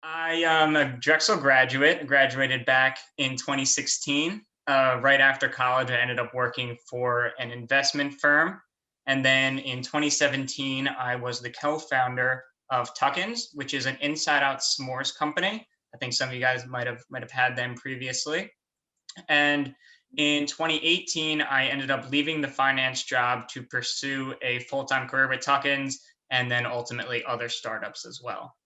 I am a Drexel graduate, graduated back in 2016. Right after college, I ended up working for an investment firm. And then in 2017, I was the co-founder of Tuckins, which is an inside-out s'mores company. I think some of you guys might have had them previously. And in 2018, I ended up leaving the finance job to pursue a full-time career with Tuckins, and then ultimately other startups as well.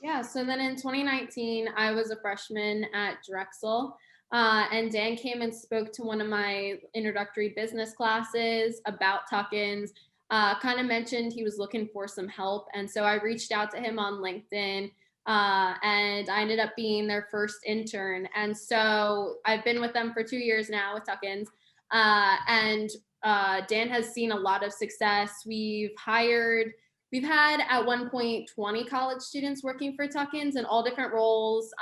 Yeah, so then in 2019, I was a freshman at Drexel, and Dan came and spoke to one of my introductory business classes about Tuckins, kind of mentioned he was looking for some help. And so I reached out to him on LinkedIn, and I ended up being their first intern. And so I've been with them for 2 years now with Tuckins, and Dan has seen a lot of success. We've had at one point 20 college students working for Tuckins in all different roles,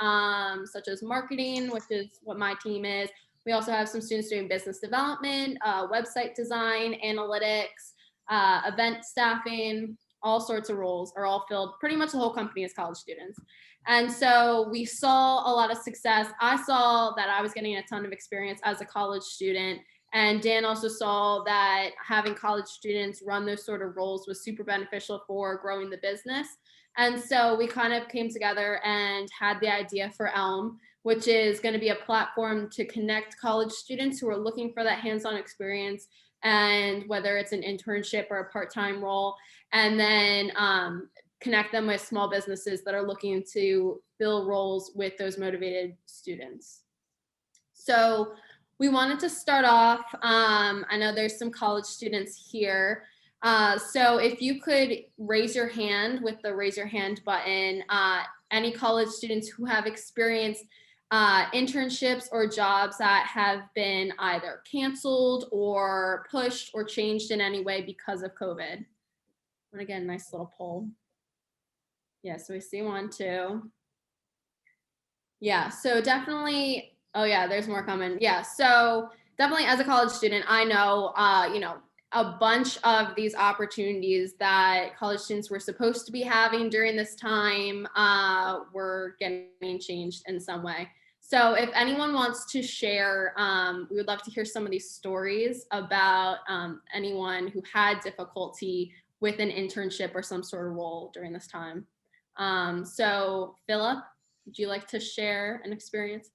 such as marketing, which is what my team is. We also have some students doing business development, website design, analytics, event staffing, all sorts of roles are all filled. Pretty much the whole company is college students. And so we saw a lot of success. I saw that I was getting a ton of experience as a college student. And Dan also saw that having college students run those sort of roles was super beneficial for growing the business. And so we kind of came together and had the idea for Elm, which is going to be a platform to connect college students who are looking for that hands-on experience, and whether it's an internship or a part-time role, and then connect them with small businesses that are looking to fill roles with those motivated students. So we wanted to start off, I know there's some college students here. So if you could raise your hand with the raise your hand button, any college students who have experienced internships or jobs that have been either canceled or pushed or changed in any way because of COVID. And again, nice little poll. Yeah, so we see 1, 2. Yeah, so definitely. Oh yeah, there's more coming. Yeah, so definitely as a college student, I know, a bunch of these opportunities that college students were supposed to be having during this time were getting changed in some way. So if anyone wants to share, we would love to hear some of these stories about anyone who had difficulty with an internship or some sort of role during this time. So Philip, would you like to share an experience?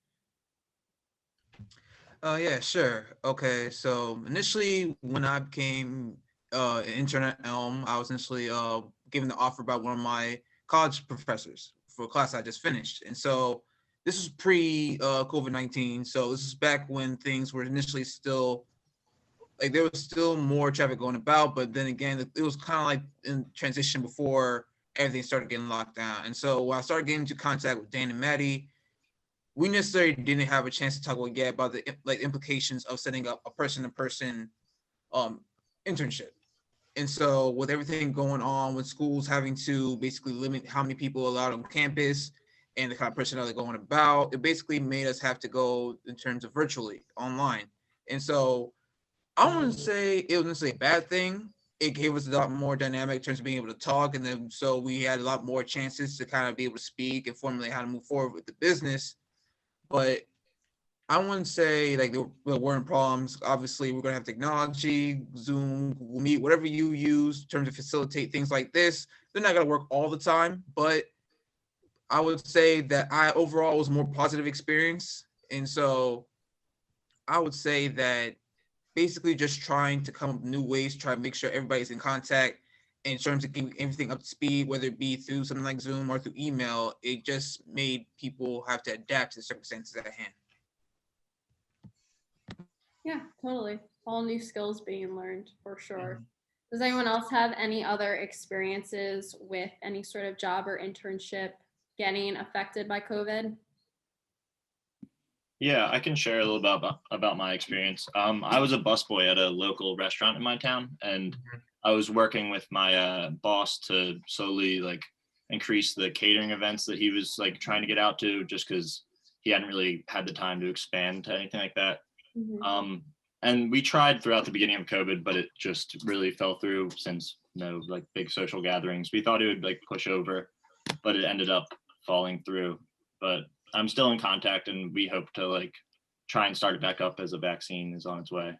Yeah, sure. Okay, so initially when I became an intern at Elm, I was initially given the offer by one of my college professors for a class I just finished. And so this was pre-COVID-19. So this is back when things were initially still, like there was still more traffic going about, but then again, it was kind of like in transition before everything started getting locked down. And so when I started getting into contact with Dan and Maddie, we necessarily didn't have a chance to talk about the implications of setting up a person-to-person internship. And so with everything going on, with schools having to basically limit how many people are allowed on campus and the kind of personnel they're going about, it basically made us have to go in terms of virtually online. And so I wouldn't say it was necessarily a bad thing. It gave us a lot more dynamic in terms of being able to talk. And then so we had a lot more chances to kind of be able to speak and formulate how to move forward with the business. But I wouldn't say like there weren't problems. Obviously, we're gonna have technology, Zoom, Google Meet, whatever you use in terms of facilitate things like this. They're not gonna work all the time, but I would say that overall was a more positive experience. And so I would say that basically just trying to come up with new ways, try to make sure everybody's in contact in terms of getting everything up to speed, whether it be through something like Zoom or through email. It just made people have to adapt to the circumstances at hand. Yeah, totally. All new skills being learned for sure. Does anyone else have any other experiences with any sort of job or internship getting affected by COVID? Yeah, I can share a little about my experience. I was a busboy at a local restaurant in my town, and I was working with my boss to slowly increase the catering events that he was trying to get out to, just because he hadn't really had the time to expand to anything like that. Mm-hmm. And we tried throughout the beginning of COVID, but it just really fell through since no big social gatherings. We thought it would push over, but it ended up falling through. But I'm still in contact, and we hope to like try and start it back up as a vaccine is on its way.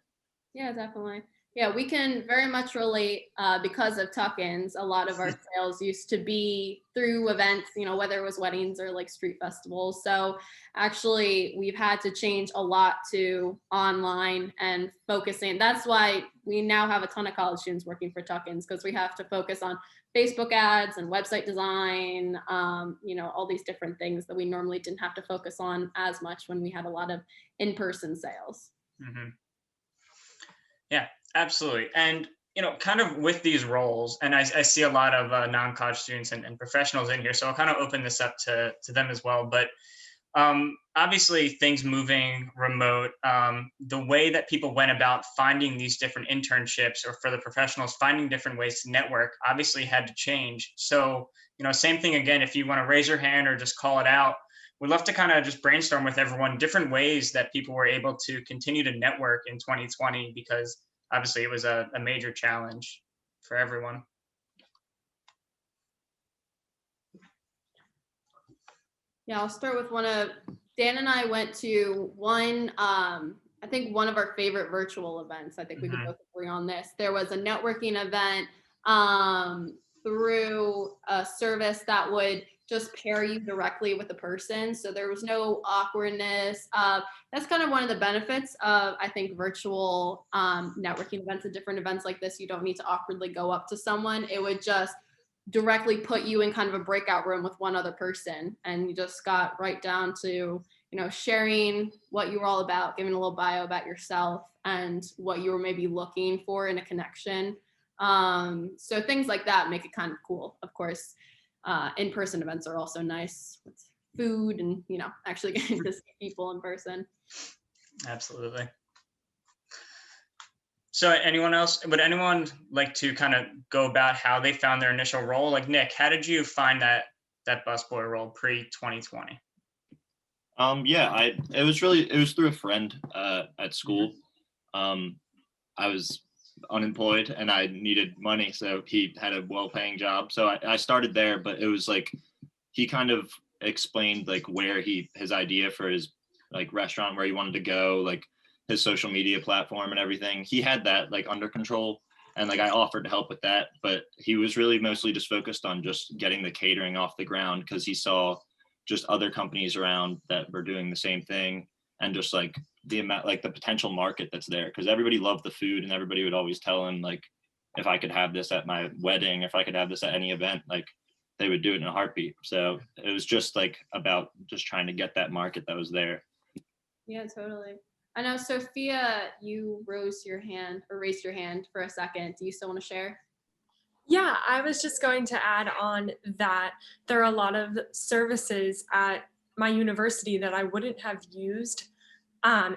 Yeah, definitely. Yeah, we can very much relate because of tuck-ins. A lot of our sales used to be through events, you know, whether it was weddings or like street festivals. So actually, we've had to change a lot to online and focusing. That's why we now have a ton of college students working for tuck-ins, because we have to focus on Facebook ads and website design, you know, all these different things that we normally didn't have to focus on as much when we had a lot of in-person sales. Mm-hmm. Yeah, absolutely. And, you know, kind of with these roles, and I see a lot of non-college students and professionals in here, so I'll kind of open this up to them as well. But obviously things moving remote, the way that people went about finding these different internships, or for the professionals, finding different ways to network, obviously had to change. So, you know, same thing again, if you want to raise your hand or just call it out, we'd love to kind of just brainstorm with everyone different ways that people were able to continue to network in 2020, because obviously it was a major challenge for everyone. Yeah, I'll start with Dan and I went to one, I think one of our favorite virtual events. I think we could both agree on this. There was a networking event through a service that would just pair you directly with the person. So there was no awkwardness. That's kind of one of the benefits of, I think, virtual networking events and different events like this. You don't need to awkwardly go up to someone. It would just directly put you in kind of a breakout room with one other person. And you just got right down to, you know, sharing what you were all about, giving a little bio about yourself and what you were maybe looking for in a connection. So things like that make it kind of cool. Of course, in-person events are also nice with food and, you know, actually getting to see people in person. Absolutely. So anyone else, would anyone like to kind of go about how they found their initial role? Like Nick, how did you find that busboy role pre-2020? Yeah, it was through a friend at school. I was unemployed and I needed money, so he had a well-paying job, so I started there. But it was like he kind of explained like where his idea for his like restaurant, where he wanted to go, like his social media platform and everything. He had that like under control, and like I offered to help with that, but he was really mostly just focused on just getting the catering off the ground, because he saw just other companies around that were doing the same thing, and just like the amount, like the potential market that's there, because everybody loved the food and everybody would always tell him like, if I could have this at my wedding, if I could have this at any event, like they would do it in a heartbeat. So it was just like about just trying to get that market that was there. Yeah, totally. I know, Sophia, you raised your hand for a second. Do you still want to share? Yeah, I was just going to add on that there are a lot of services at my university that I wouldn't have used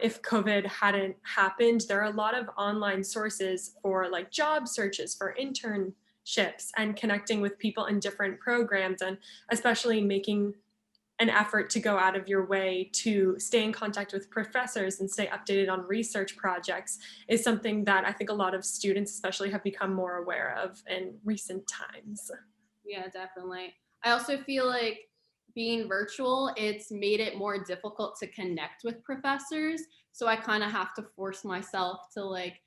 if COVID hadn't happened. There are a lot of online sources for like job searches, for internships, and connecting with people in different programs, and especially making an effort to go out of your way to stay in contact with professors and stay updated on research projects is something that I think a lot of students especially have become more aware of in recent times. Yeah, definitely. I also feel like being virtual, it's made it more difficult to connect with professors. So I kind of have to force myself to like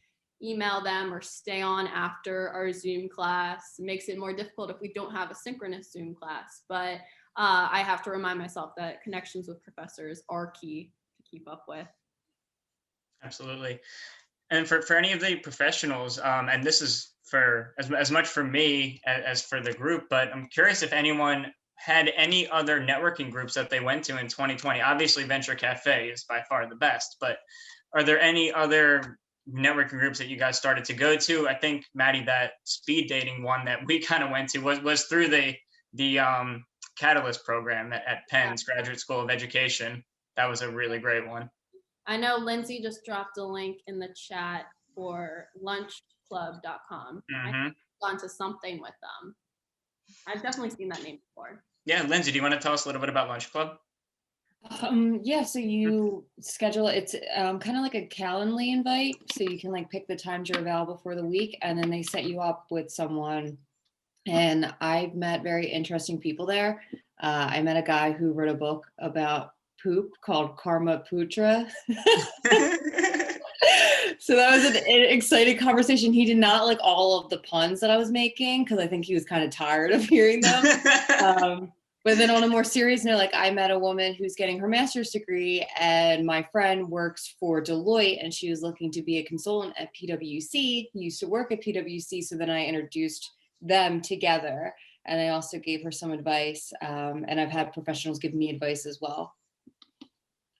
email them or stay on after our Zoom class. It makes it more difficult if we don't have a synchronous Zoom class. But I have to remind myself that connections with professors are key to keep up with. Absolutely. And for any of the professionals, and this is for as much for me as for the group, but I'm curious if anyone had any other networking groups that they went to in 2020. Obviously, Venture Cafe is by far the best, but are there any other networking groups that you guys started to go to? I think, Maddie, that speed dating one that we kind of went to was through the Catalyst program at Penn's Graduate School of Education. That was a really great one. I know Lindsay just dropped a link in the chat for lunchclub.com. I've gone to something with them. I've definitely seen that name before. Yeah, Lindsay, do you want to tell us a little bit about Lunch Club? Yeah, so you schedule, it's kind of like a Calendly invite. So you can like pick the times you're available for the week, and then they set you up with someone. And I've met very interesting people there. I met a guy who wrote a book about poop called Karma Putra. So that was an exciting conversation. He did not like all of the puns that I was making because I think he was kind of tired of hearing them. But then on a more serious note, like I met a woman who's getting her master's degree, and my friend works for Deloitte, and she was looking to be a consultant at PwC, used to work at PwC. So then I introduced them together, and I also gave her some advice. And I've had professionals give me advice as well.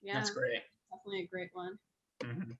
Yeah, That's great. definitely a great one. Mm-hmm.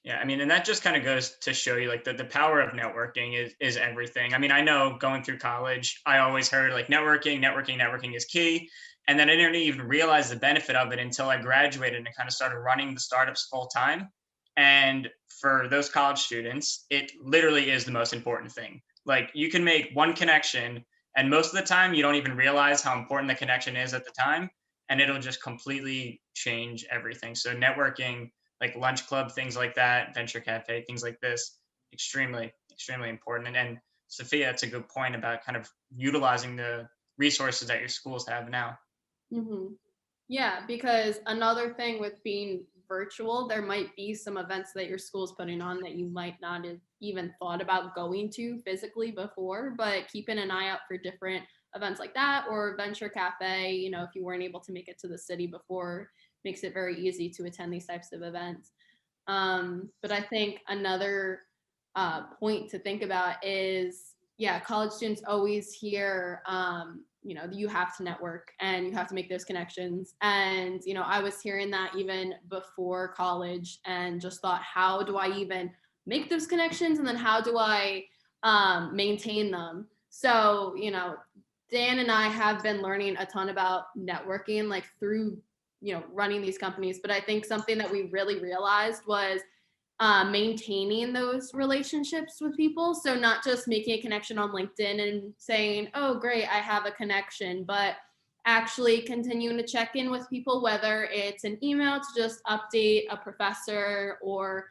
Yeah, I mean, and that just kind of goes to show you like the power of networking is everything. I mean, I know going through college, I always heard like networking is key. And then I didn't even realize the benefit of it until I graduated and kind of started running the startups full time. And for those college students, it literally is the most important thing. Like you can make one connection, and most of the time you don't even realize how important the connection is at the time. And it'll just completely change everything. So networking, like lunch club, things like that, venture cafe, things like this, extremely, extremely important. And Sophia, that's a good point about kind of utilizing the resources that your schools have now. Mm-hmm. Yeah, because another thing with being virtual, there might be some events that your school's putting on that you might not have even thought about going to physically before, but keeping an eye out for different events like that, or venture cafe, you know, if you weren't able to make it to the city before, makes it very easy to attend these types of events. But I think another point to think about is, yeah, college students always hear, you know, you have to network and you have to make those connections. And, you know, I was hearing that even before college and just thought, how do I even make those connections? And then how do I maintain them? So, you know, Dan and I have been learning a ton about networking, like through, you know, running these companies. But I think something that we really realized was maintaining those relationships with people. So not just making a connection on LinkedIn and saying, oh, great, I have a connection, but actually continuing to check in with people, whether it's an email to just update a professor or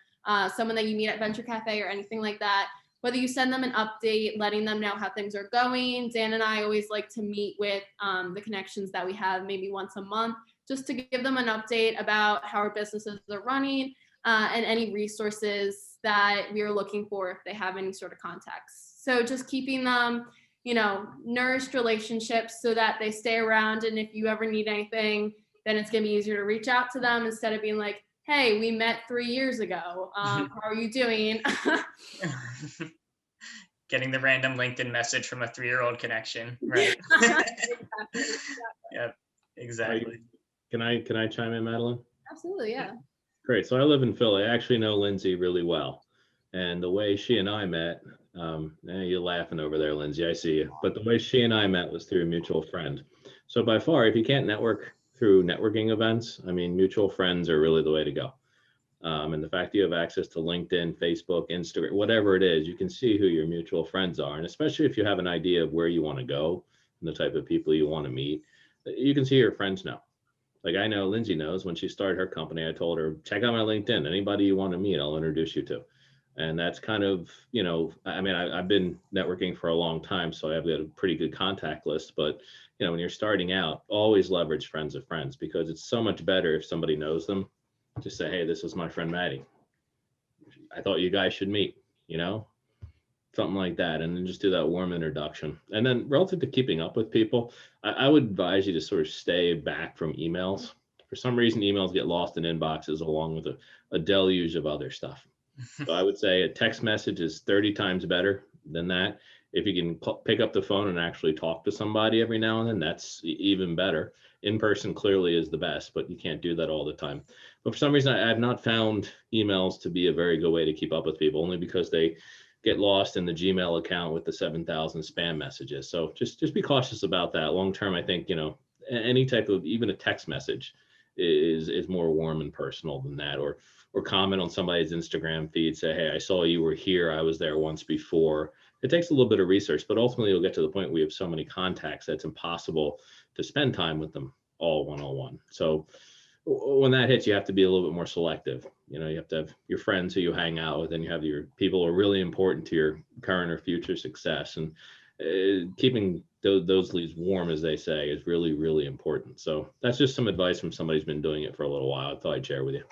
someone that you meet at Venture Cafe or anything like that. Whether you send them an update, letting them know how things are going. Dan and I always like to meet with the connections that we have maybe once a month, just to give them an update about how our businesses are running and any resources that we are looking for if they have any sort of contacts. So just keeping them, you know, nourished relationships so that they stay around. And if you ever need anything, then it's going to be easier to reach out to them instead of being like, hey, we met 3 years ago. How are you doing? Getting the random LinkedIn message from a 3-year-old connection, right? Yep, exactly. Can I chime in, Madeline? Absolutely, yeah. Great. So I live in Philly. I actually know Lindsay really well. And the way she and I met, you're laughing over there, Lindsay, I see you. But the way she and I met was through a mutual friend. So by far, if you can't network through networking events, I mean, mutual friends are really the way to go. And the fact that you have access to LinkedIn, Facebook, Instagram, whatever it is, you can see who your mutual friends are. And especially if you have an idea of where you want to go and the type of people you want to meet, you can see your friends now. Like I know Lindsay knows when she started her company, I told her, check out my LinkedIn. Anybody you want to meet, I'll introduce you to. And that's kind of, you know, I mean, I've been networking for a long time, so I've got a pretty good contact list. But, you know, when you're starting out, always leverage friends of friends, because it's so much better if somebody knows them. Just say, hey, this is my friend Maddie. I thought you guys should meet, you know, something like that. And then just do that warm introduction. And then relative to keeping up with people, I would advise you to sort of stay back from emails. For some reason, emails get lost in inboxes along with a deluge of other stuff. So I would say a text message is 30 times better than that. If you can pick up the phone and actually talk to somebody every now and then, that's even better. In person clearly is the best, but you can't do that all the time. But for some reason, I have not found emails to be a very good way to keep up with people, only because they get lost in the Gmail account with the 7,000 spam messages. So just be cautious about that. Long term, I think, you know, any type of, even a text message is more warm and personal than that. Or comment on somebody's Instagram feed, say, hey, I saw you were here. I was there once before. It takes a little bit of research, but ultimately you'll get to the point where you have so many contacts that it's impossible to spend time with them all one-on-one. So when that hits, you have to be a little bit more selective. You know, you have to have your friends who you hang out with, and you have your people who are really important to your current or future success. And keeping those leaves warm, as they say, is really, really important. So that's just some advice from somebody who's been doing it for a little while. I thought I'd share with you.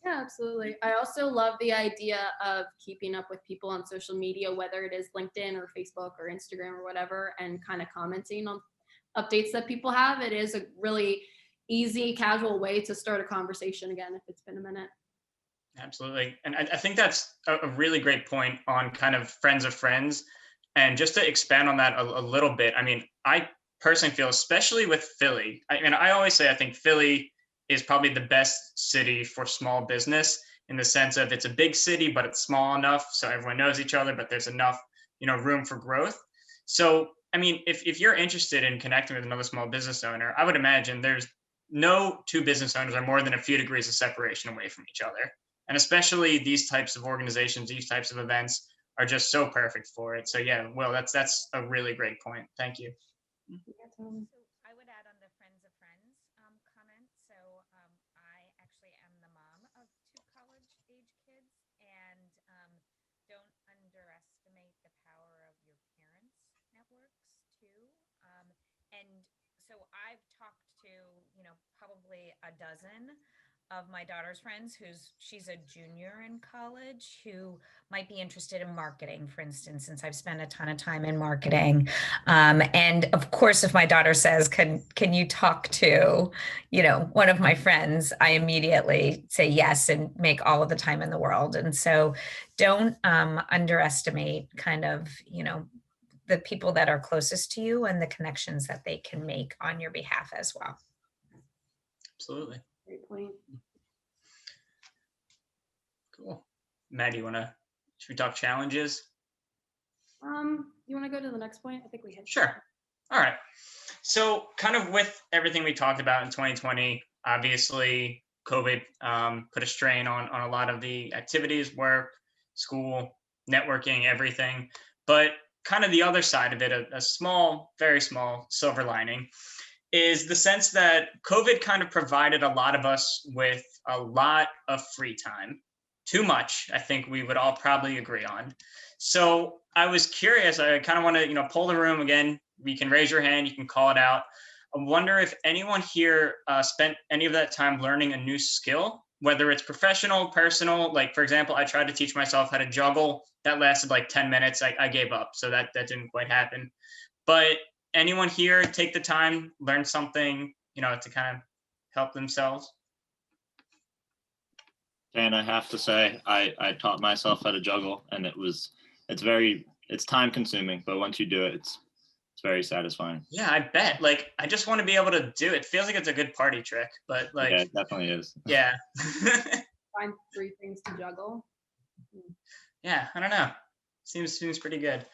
Yeah, absolutely. I also love the idea of keeping up with people on social media, whether it is LinkedIn or Facebook or Instagram or whatever, and kind of commenting on updates that people have. It is a really easy, casual way to start a conversation again if it's been a minute. Absolutely. And I think that's a really great point on kind of friends of friends. And just to expand on that a little bit, I mean, I personally feel, especially with Philly, I always say I think Philly is probably the best city for small business, in the sense of it's a big city, but it's small enough so everyone knows each other, but there's enough, room for growth. So, I mean, if you're interested in connecting with another small business owner, I would imagine there's no two business owners are more than a few degrees of separation away from each other. And especially these types of organizations, these types of events are just so perfect for it. So yeah, Will, that's a really great point. Thank you. So I would add on the friends of friends comment. So I actually am the mom of 2 college-age kids, and don't underestimate the power of your parents' networks too. And so I've talked to, probably a dozen of my daughter's friends she's a junior in college who might be interested in marketing, for instance, since I've spent a ton of time in marketing. And of course, if my daughter says, can you talk to, one of my friends, I immediately say yes and make all of the time in the world. And so don't underestimate kind of, the people that are closest to you and the connections that they can make on your behalf as well. Absolutely. Great point. Cool. Maddie, should we talk challenges? You want to go to the next point? I think we hit. Sure. All right. So kind of with everything we talked about in 2020, obviously COVID put a strain on a lot of the activities, work, school, networking, everything. But kind of the other side of it, a small, very small silver lining, is the sense that COVID kind of provided a lot of us with a lot of free time. Too much, I think we would all probably agree on. So I was curious, I kind of want to, poll the room again. You can raise your hand, you can call it out. I wonder if anyone here spent any of that time learning a new skill, whether it's professional, personal. Like, for example, I tried to teach myself how to juggle. That lasted like 10 minutes. I gave up, so that didn't quite happen. But anyone here take the time, learn something, to kind of help themselves? And I have to say, I taught myself how to juggle, and it's time consuming, but once you do it, it's very satisfying. Yeah, I bet. Like, I just want to be able to do it. It feels like it's a good party trick, but like, yeah, it definitely is. Yeah. Find 3 things to juggle. Yeah, I don't know. Seems pretty good.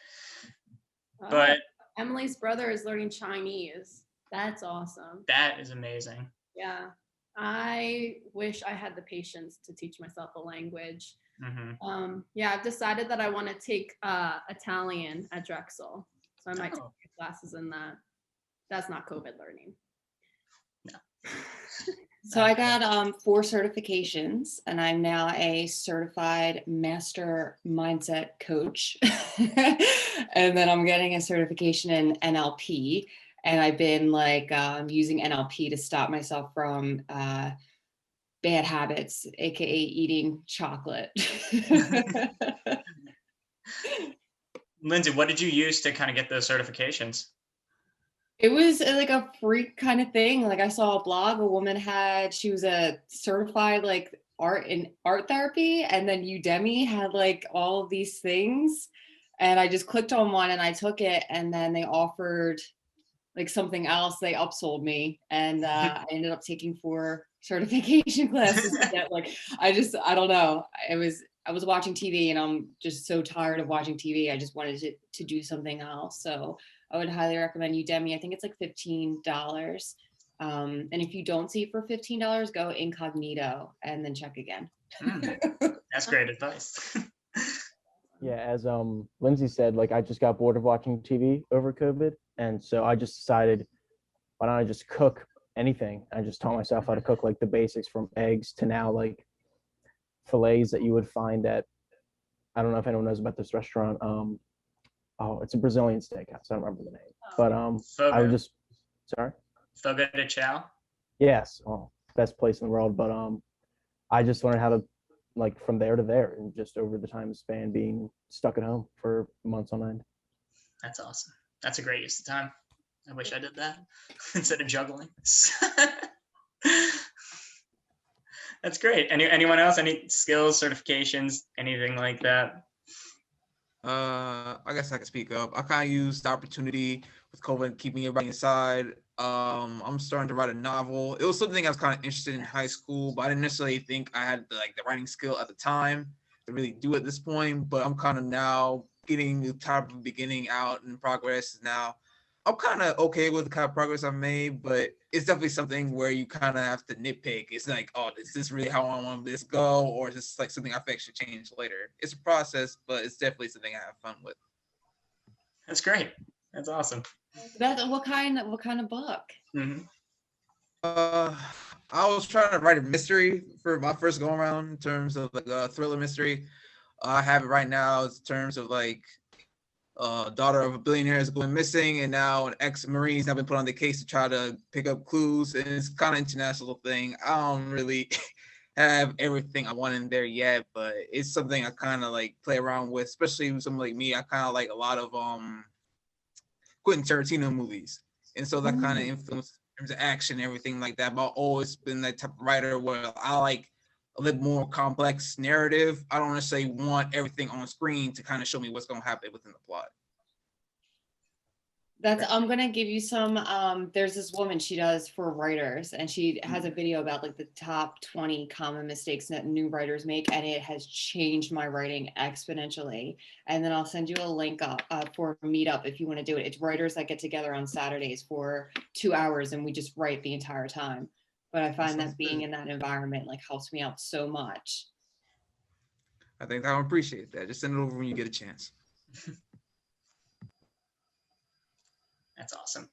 But Emily's brother is learning Chinese. That's awesome. That is amazing. Yeah. I wish I had the patience to teach myself a language. Mm-hmm. Yeah, I've decided that I want to take Italian at Drexel. So I might take classes in that. That's not COVID learning. No. So I got 4 certifications, and I'm now a certified master mindset coach. And then I'm getting a certification in NLP. And I've been using NLP to stop myself from bad habits, aka eating chocolate. Lindsay, what did you use to kind of get those certifications? It was like a freak kind of thing. Like, I saw a blog, a woman she was a certified art therapy, and then Udemy had all of these things. And I just clicked on one and I took it, and then they offered something else. They upsold me, and I ended up taking 4 certification classes. I don't know. I was watching TV, and I'm just so tired of watching TV. I just wanted to do something else. So I would highly recommend Udemy. I think it's like $15. And if you don't see it for $15, go incognito and then check again. That's great advice. Yeah, as Lindsay said, I just got bored of watching TV over COVID, and so I just decided, why don't I just cook anything? I just taught myself how to cook the basics, from eggs to now fillets that you would find at, I don't know if anyone knows about this restaurant, oh, it's a Brazilian steakhouse. I don't remember the name, but I Fogo. was sorry. Fogo de Chao. Yes, oh, best place in the world. But I just learned how to, like, from there to there, and just over the time span being stuck at home for months on end. That's awesome. That's a great use of time. I wish I did that instead of juggling. That's great. Anyone else? Any skills, certifications, anything like that? I guess I can speak up. I kind of used the opportunity with COVID keeping everybody inside. I'm starting to write a novel. It was something I was kind of interested in high school, but I didn't necessarily think I had the writing skill at the time to really do at this point. But I'm kind of now getting the top of the beginning out in progress now. I'm kind of okay with the kind of progress I've made, but it's definitely something where you kind of have to nitpick. It's like, oh, is this really how I want this to go? Or is this like something I think should change later? It's a process, but it's definitely something I have fun with. That's great. That's awesome. What kind of book? Mm-hmm. I was trying to write a mystery for my first go around in terms of like a thriller mystery. I have it right now in terms of like daughter of a billionaire is going missing, and now an ex-Marine's now been put on the case to try to pick up clues, and it's kind of international thing. I don't really have everything I want in there yet, but it's something I kind of like play around with, especially with someone like me. I kind of like a lot of Quentin Tarantino movies, and so that kind of influences in terms of action and everything like that. But I've always been that type of writer where I like a little more complex narrative. I don't necessarily want everything on screen to kind of show me what's going to happen within the plot. I'm gonna give you some. There's this woman, she does for writers, and she has a video about like the top 20 common mistakes that new writers make, and it has changed my writing exponentially. And then I'll send you a link up for a meetup if you want to do it. It's writers that get together on Saturdays for 2 hours, and we just write the entire time. But I find that being in that environment like helps me out so much. I think I would appreciate that. Just send it over when you get a chance. That's awesome.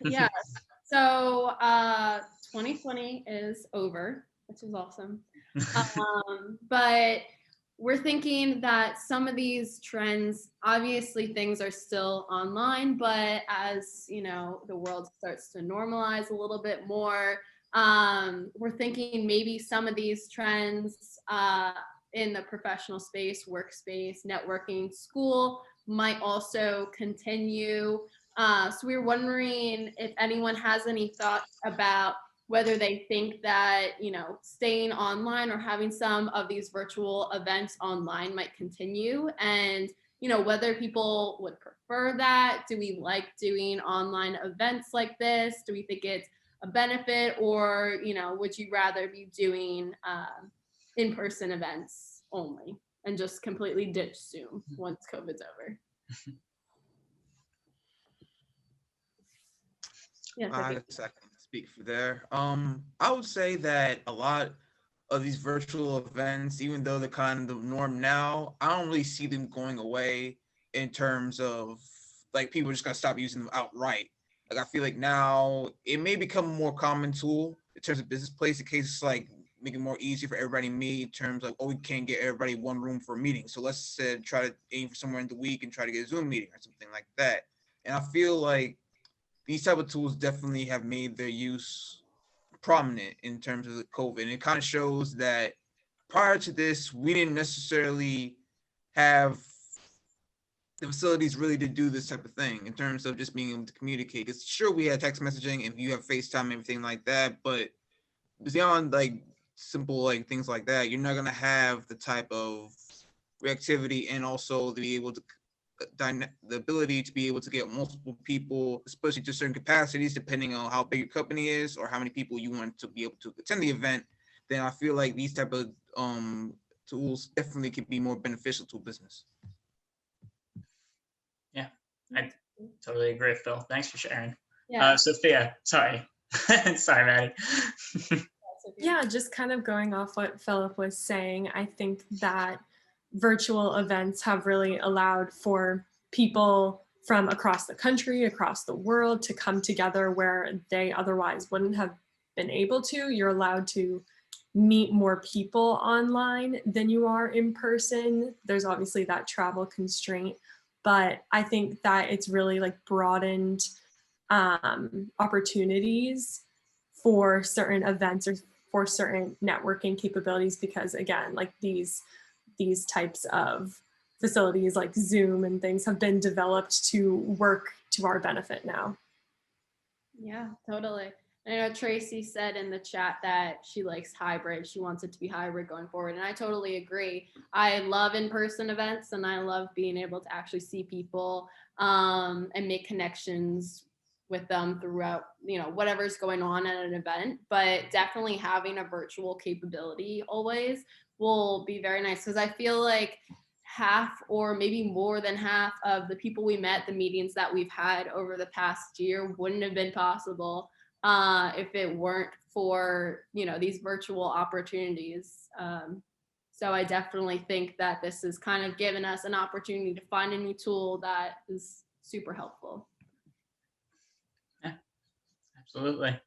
Yes. So 2020 is over, which is awesome. But we're thinking that some of these trends, obviously things are still online, but as you know, the world starts to normalize a little bit more, we're thinking maybe some of these trends in the professional space, workspace, networking, school might also continue. So we were wondering if anyone has any thoughts about whether they think that, you know, staying online or having some of these virtual events online might continue, and, you know, whether people would prefer that. Do we like doing online events like this? Do we think it's a benefit, or, you know, would you rather be doing in-person events only and just completely ditch Zoom once COVID's over? Yes, I guess I can speak for there. I would say that a lot of these virtual events, even though they're kind of the norm now, I don't really see them going away in terms of like people are just gonna stop using them outright. Like I feel like now it may become a more common tool in terms of business place in case like make it more easy for everybody to meet in terms of, oh, we can't get everybody in one room for a meeting. So let's try to aim for somewhere in the week and try to get a Zoom meeting or something like that. And I feel like these type of tools definitely have made their use prominent in terms of the COVID. And it kind of shows that prior to this, we didn't necessarily have the facilities really to do this type of thing in terms of just being able to communicate. Because sure, we had text messaging and you have FaceTime, everything like that, but beyond like simple like things like that, you're not gonna have the type of reactivity and also to be able to the ability to be able to get multiple people, especially to certain capacities, depending on how big your company is or how many people you want to be able to attend the event. Then I feel like these type of tools definitely can be more beneficial to a business. Yeah, I totally agree, Phil. Thanks for sharing. Yeah. Sophia, sorry. Sorry, Maddie. Yeah, just kind of going off what Philip was saying, I think that virtual events have really allowed for people from across the country, across the world to come together where they otherwise wouldn't have been able to. You're allowed to meet more people online than you are in person. There's obviously that travel constraint, but I think that it's really like broadened opportunities for certain events or for certain networking capabilities, because again, like these types of facilities like Zoom and things have been developed to work to our benefit now. Yeah, totally. I know Tracy said in the chat that she likes hybrid. She wants it to be hybrid going forward. And I totally agree. I love in-person events, and I love being able to actually see people and make connections with them throughout, whatever's going on at an event. But definitely having a virtual capability always will be very nice, because I feel like half or maybe more than half of the people we met, the meetings that we've had over the past year, wouldn't have been possible if it weren't for these virtual opportunities. So I definitely think that this has kind of given us an opportunity to find a new tool that is super helpful. Yeah, absolutely.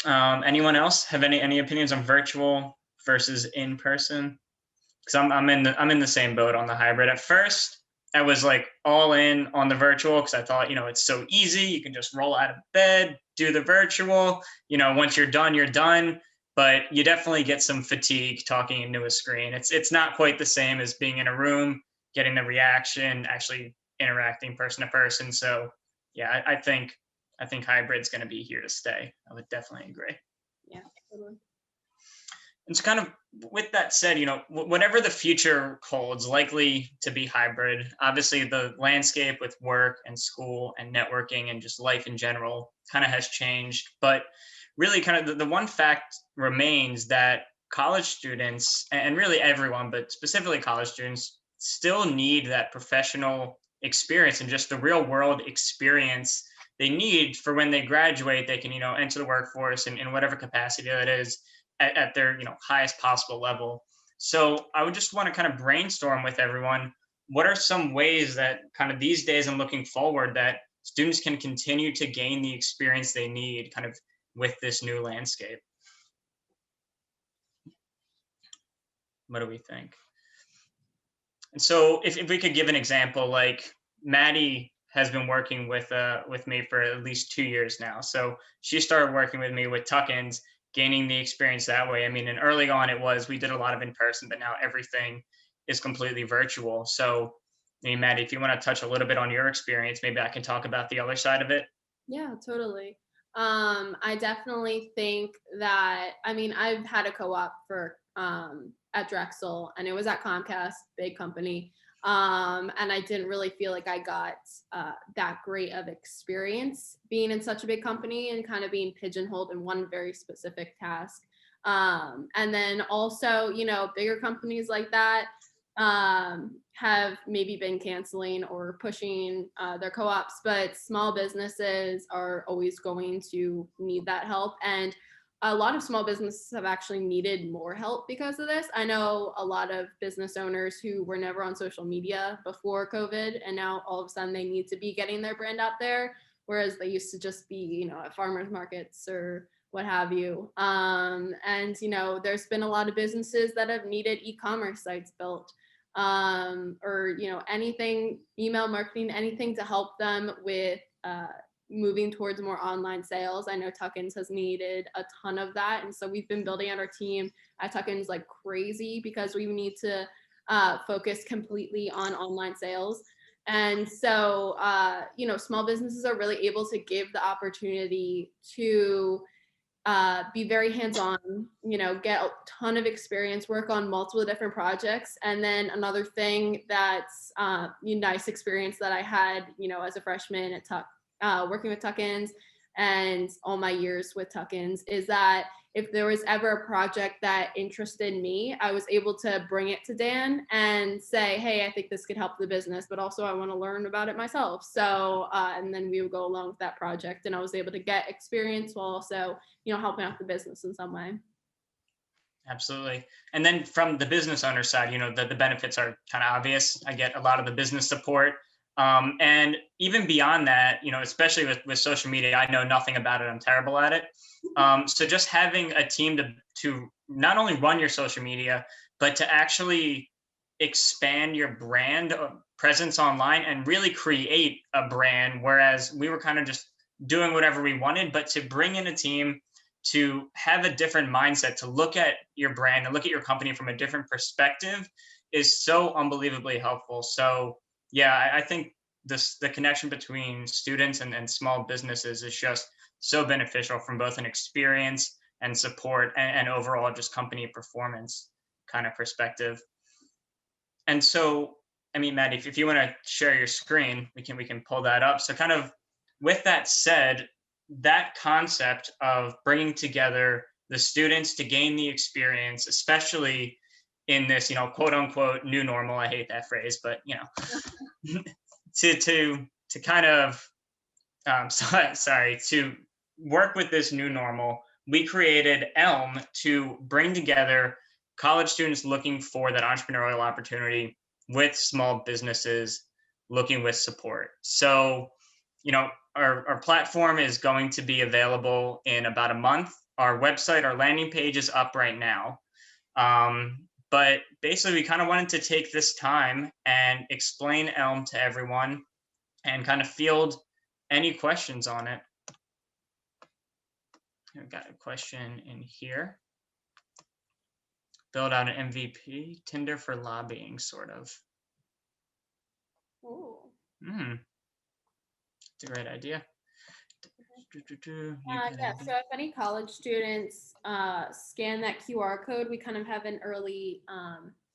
Anyone else have any opinions on virtual versus in person? Because I'm in the same boat on the hybrid. At first, I was like all in on the virtual because I thought, it's so easy. You can just roll out of bed, do the virtual. Once you're done, you're done. But you definitely get some fatigue talking into a screen. It's not quite the same as being in a room, getting the reaction, actually interacting person to person. So yeah, I think hybrid's going to be here to stay. I would definitely agree. Yeah, totally. And so kind of with that said, whatever the future holds, likely to be hybrid. Obviously, the landscape with work and school and networking and just life in general kind of has changed. But really kind of the one fact remains that college students, and really everyone, but specifically college students, still need that professional experience and just the real world experience they need for when they graduate. They can, enter the workforce in whatever capacity that is at their, highest possible level. So I would just want to kind of brainstorm with everyone. What are some ways that kind of these days and looking forward that students can continue to gain the experience they need kind of with this new landscape? What do we think? And so if we could give an example, like Maddie has been working with me for at least 2 years now. So she started working with me with tuck-ins, gaining the experience that way. I mean, and early on we did a lot of in-person, but now everything is completely virtual. So Maddie, if you want to touch a little bit on your experience, maybe I can talk about the other side of it. Yeah, totally. I definitely think that, I've had a co-op for at Drexel, and it was at Comcast, big company. And I didn't really feel like I got that great of experience being in such a big company and kind of being pigeonholed in one very specific task. And then also, bigger companies like that have maybe been canceling or pushing their co-ops, but small businesses are always going to need that help. And a lot of small businesses have actually needed more help because of this. I know a lot of business owners who were never on social media before COVID, and now all of a sudden they need to be getting their brand out there, whereas they used to just be, at farmers markets or what have you. And, there's been a lot of businesses that have needed e-commerce sites built, or, anything, email marketing, anything to help them with moving towards more online sales. I know Tuck-ins has needed a ton of that. And so we've been building out our team at Tuck-ins like crazy because we need to focus completely on online sales. And so, small businesses are really able to give the opportunity to be very hands-on, get a ton of experience, work on multiple different projects. And then another thing that's a nice experience that I had, as a freshman at working with Tuck-ins and all my years with Tuck-ins is that if there was ever a project that interested me, I was able to bring it to Dan and say, hey, I think this could help the business, but also I want to learn about it myself. So, and then we would go along with that project, and I was able to get experience while also, helping out the business in some way. Absolutely. And then from the business owner side, the benefits are kind of obvious. I get a lot of the business support. And even beyond that, especially with social media, I know nothing about it. I'm terrible at it. So just having a team to not only run your social media, but to actually expand your brand presence online and really create a brand, whereas we were kind of just doing whatever we wanted. But to bring in a team to have a different mindset, to look at your brand and look at your company from a different perspective is so unbelievably helpful. So yeah, I think the connection between students and small businesses is just so beneficial from both an experience and support and overall just company performance kind of perspective. And so, I mean, Maddie, if you want to share your screen, we can pull that up. So kind of with that said, that concept of bringing together the students to gain the experience, especially in this, quote unquote, new normal. I hate that phrase, but to kind of, to work with this new normal, we created Elm to bring together college students looking for that entrepreneurial opportunity with small businesses looking with support. So, our platform is going to be available in about a month. Our website, our landing page is up right now. But basically, we kind of wanted to take this time and explain Elm to everyone and kind of field any questions on it. I've got a question in here. Build out an MVP, Tinder for lobbying, sort of. Ooh. It's a great idea. Yeah, so if any college students scan that QR code, we kind of have an early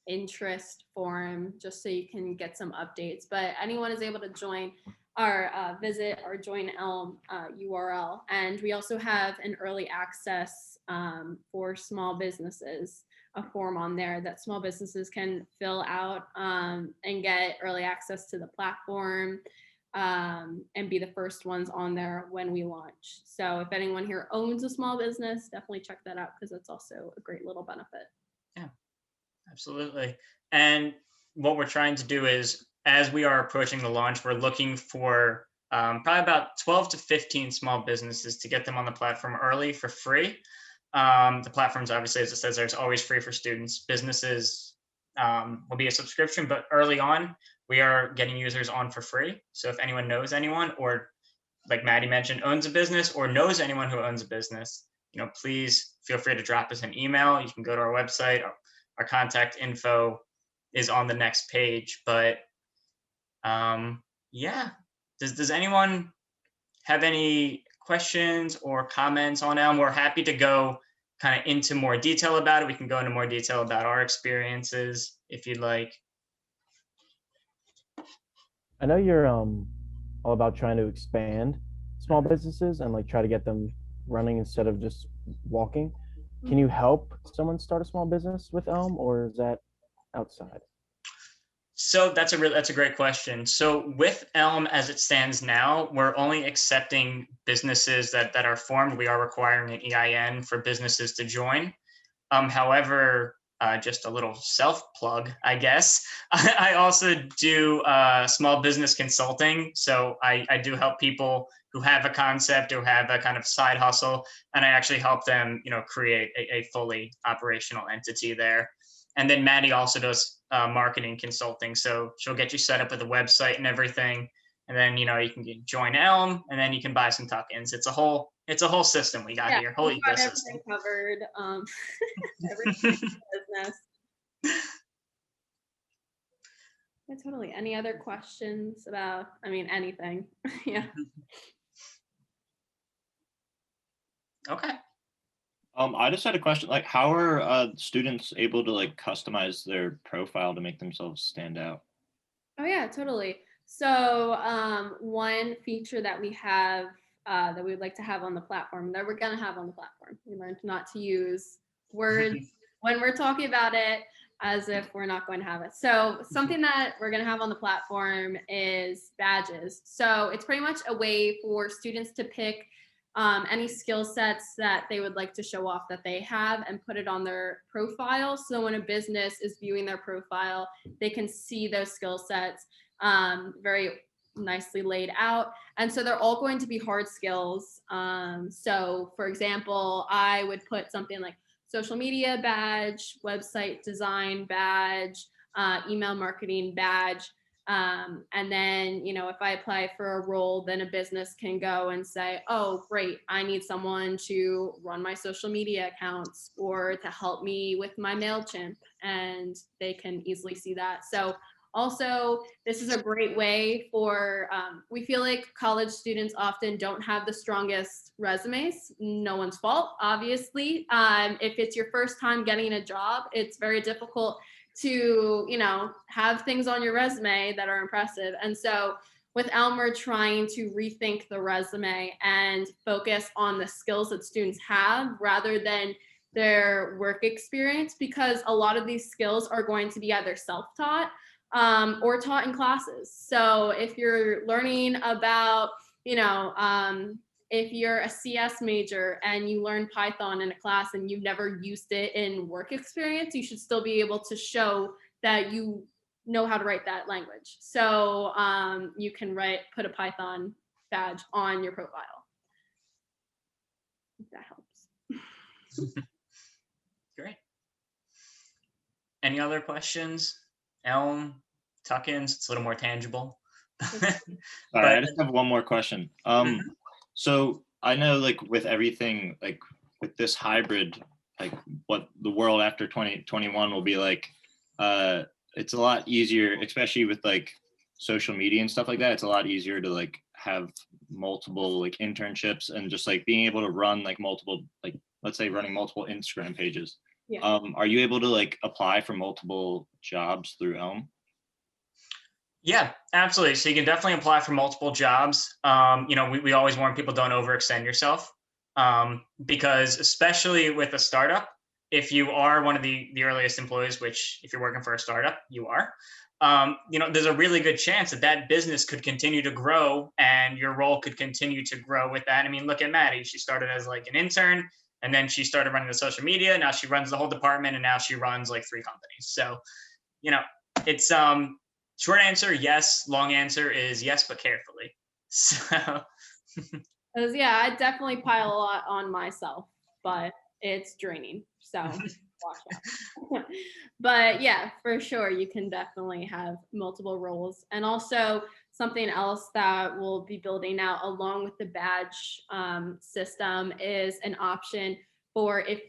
interest form just so you can get some updates. But anyone is able to join our visit our Join Elm URL. And we also have an early access for small businesses, a form on there that small businesses can fill out and get early access to the platform. And be the first ones on there when we launch. So if anyone here owns a small business, definitely check that out because it's also a great little benefit. Yeah, absolutely. And what we're trying to do is, as we are approaching the launch, we're looking for probably about 12 to 15 small businesses to get them on the platform early for free. The platform's obviously, as it says, there's always free for students. Businesses will be a subscription, but early on, we are getting users on for free. So if anyone knows anyone, or like Maddie mentioned, owns a business or knows anyone who owns a business, please feel free to drop us an email. You can go to our website. Our contact info is on the next page. But yeah, does anyone have any questions or comments on Elm? We're happy to go kind of into more detail about it. We can go into more detail about our experiences if you'd like. I know you're all about trying to expand small businesses and like try to get them running instead of just walking. Can you help someone start a small business with Elm, or is that outside? So that's a great question. So with Elm as it stands now, we're only accepting businesses that are formed. We are requiring an EIN for businesses to join. However, just a little self-plug, I guess. I also do small business consulting. So I do help people who have a concept or have a kind of side hustle, and I actually help them, create a fully operational entity there. And then Maddie also does marketing consulting. So she'll get you set up with a website and everything. And then, you can join Elm, and then you can buy some tuck-ins. It's a whole system we got here, whole got ecosystem. everything covered. Everything business. Yeah, totally. Any other questions about, anything? Yeah. Okay. I just had a question. Like, how are students able to like customize their profile to make themselves stand out? Oh yeah, totally. So one feature that we have that we would like to have on the platform, that we're gonna have on the platform. We learned not to use words when we're talking about it as if we're not going to have it. So something that we're gonna have on the platform is badges. So it's pretty much a way for students to pick any skill sets that they would like to show off that they have and put it on their profile. So when a business is viewing their profile, they can see those skill sets very nicely laid out. And so they're all going to be hard skills. So for example, I would put something like social media badge, website design badge, email marketing badge. And then, if I apply for a role, then a business can go and say, oh, great, I need someone to run my social media accounts or to help me with my MailChimp, and they can easily see that. So also, this is a great way for, we feel like college students often don't have the strongest resumes. No one's fault, obviously. If it's your first time getting a job, it's very difficult to, have things on your resume that are impressive. And so with Elm, we're trying to rethink the resume and focus on the skills that students have rather than their work experience, because a lot of these skills are going to be either self-taught or taught in classes. So if you're learning about, if you're a CS major and you learn Python in a class and you've never used it in work experience, you should still be able to show that you know how to write that language. So you can put a Python badge on your profile. If that helps. Great. Any other questions? Elm, tuck-ins, it's a little more tangible. Sorry, I just have one more question. So I know, like, with everything, like with this hybrid, like what the world after 2021 will be like, it's a lot easier, especially with like social media and stuff like that. It's a lot easier to like have multiple like internships and just like being able to run like multiple, like let's say running multiple Instagram pages. Yeah. Are you able to like apply for multiple jobs through Elm? Yeah, absolutely. So you can definitely apply for multiple jobs. We always warn people, don't overextend yourself, because especially with a startup, if you are one of the earliest employees, which if you're working for a startup, you are, there's a really good chance that business could continue to grow and your role could continue to grow with that. I mean, look at Maddie. She started as like an intern, and then she started running the social media. Now she runs the whole department, and now she runs like 3 companies. So, it's short answer, yes. Long answer is yes, but carefully. So, I definitely pile a lot on myself, but it's draining. So watch out. But yeah, for sure, you can definitely have multiple roles. And also something else that we'll be building out along with the badge system is an option for if,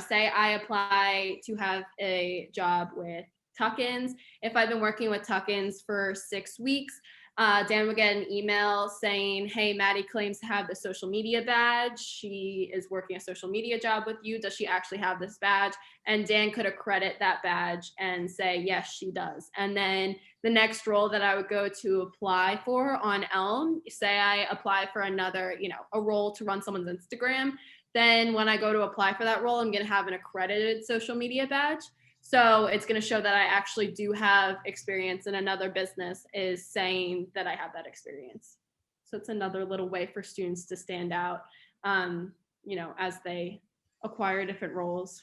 say I apply to have a job with tuck-ins. If I've been working with tuck-ins for 6 weeks, Dan would get an email saying, hey, Maddie claims to have the social media badge. She is working a social media job with you. Does she actually have this badge? And Dan could accredit that badge and say, yes, she does. And then the next role that I would go to apply for on Elm, say I apply for another, a role to run someone's Instagram. Then when I go to apply for that role, I'm going to have an accredited social media badge. So it's going to show that I actually do have experience, and another business is saying that I have that experience. So it's another little way for students to stand out, as they acquire different roles.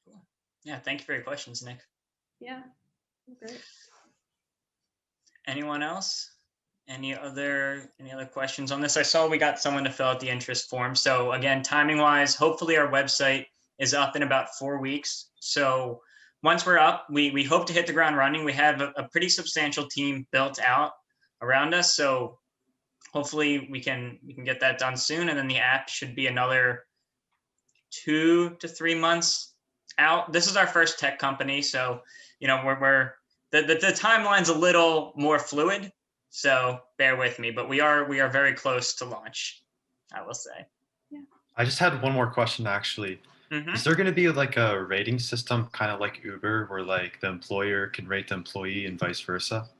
Cool. Yeah, thank you for your questions, Nick. Yeah, great. Anyone else? Any other questions on this? I saw we got someone to fill out the interest form. So again, timing wise, hopefully our website is up in about 4 weeks. So once we're up, we hope to hit the ground running. We have a pretty substantial team built out around us. So hopefully we can get that done soon. And then the app should be another 2 to 3 months out. This is our first tech company. So, we're the timeline's a little more fluid. So bear with me, but we are very close to launch, I will say. Yeah. I just had one more question, actually. Mm-hmm. Is there going to be like a rating system, kind of like Uber, where like the employer can rate the employee and vice versa?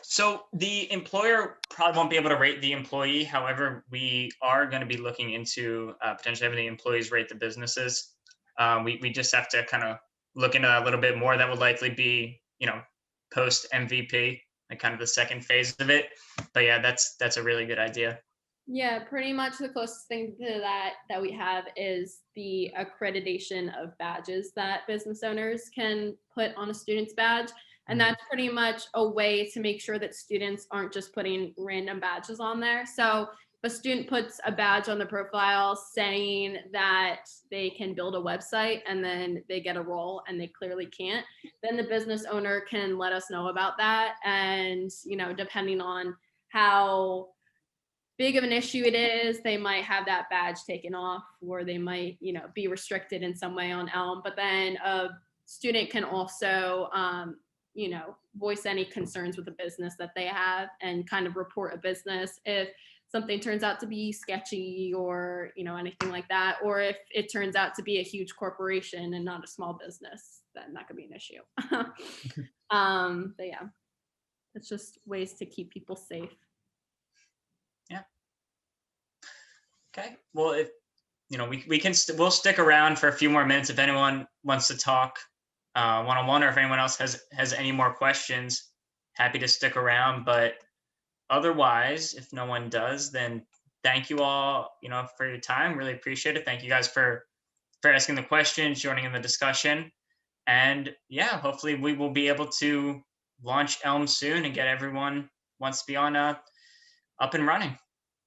So the employer probably won't be able to rate the employee. However, we are going to be looking into potentially having the employees rate the businesses. We just have to kind of look into that a little bit more. That would likely be, post MVP. Like kind of the second phase of it. But yeah, that's a really good idea. Yeah, pretty much the closest thing to that we have is the accreditation of badges that business owners can put on a student's badge. And that's pretty much a way to make sure that students aren't just putting random badges on there. So if a student puts a badge on the profile saying that they can build a website and then they get a role and they clearly can't, then the business owner can let us know about that. And, you know, depending on how big of an issue it is, they might have that badge taken off, or they might, you know, be restricted in some way on Elm. But then a student can also, you know, voice any concerns with the business that they have and kind of report a business if something turns out to be sketchy or, you know, anything like that. Or if it turns out to be a huge corporation and not a small business, then that could be an issue. But yeah, it's just ways to keep people safe. Yeah. Okay. Well, if, you know, we'll stick around for a few more minutes if anyone wants to talk one-on-one, or if anyone else has any more questions, happy to stick around. But otherwise, if no one does, then thank you all, you know, for your time. Really appreciate it. Thank you guys for asking the questions, joining in the discussion. And yeah, hopefully we will be able to launch Elm soon and get everyone wants to be on up and running.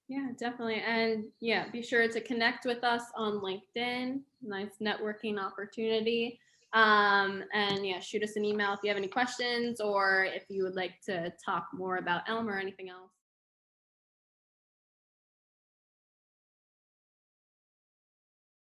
Yeah, definitely. And yeah, be sure to connect with us on LinkedIn. Nice networking opportunity. And yeah, shoot us an email if you have any questions or if you would like to talk more about Elm or anything else.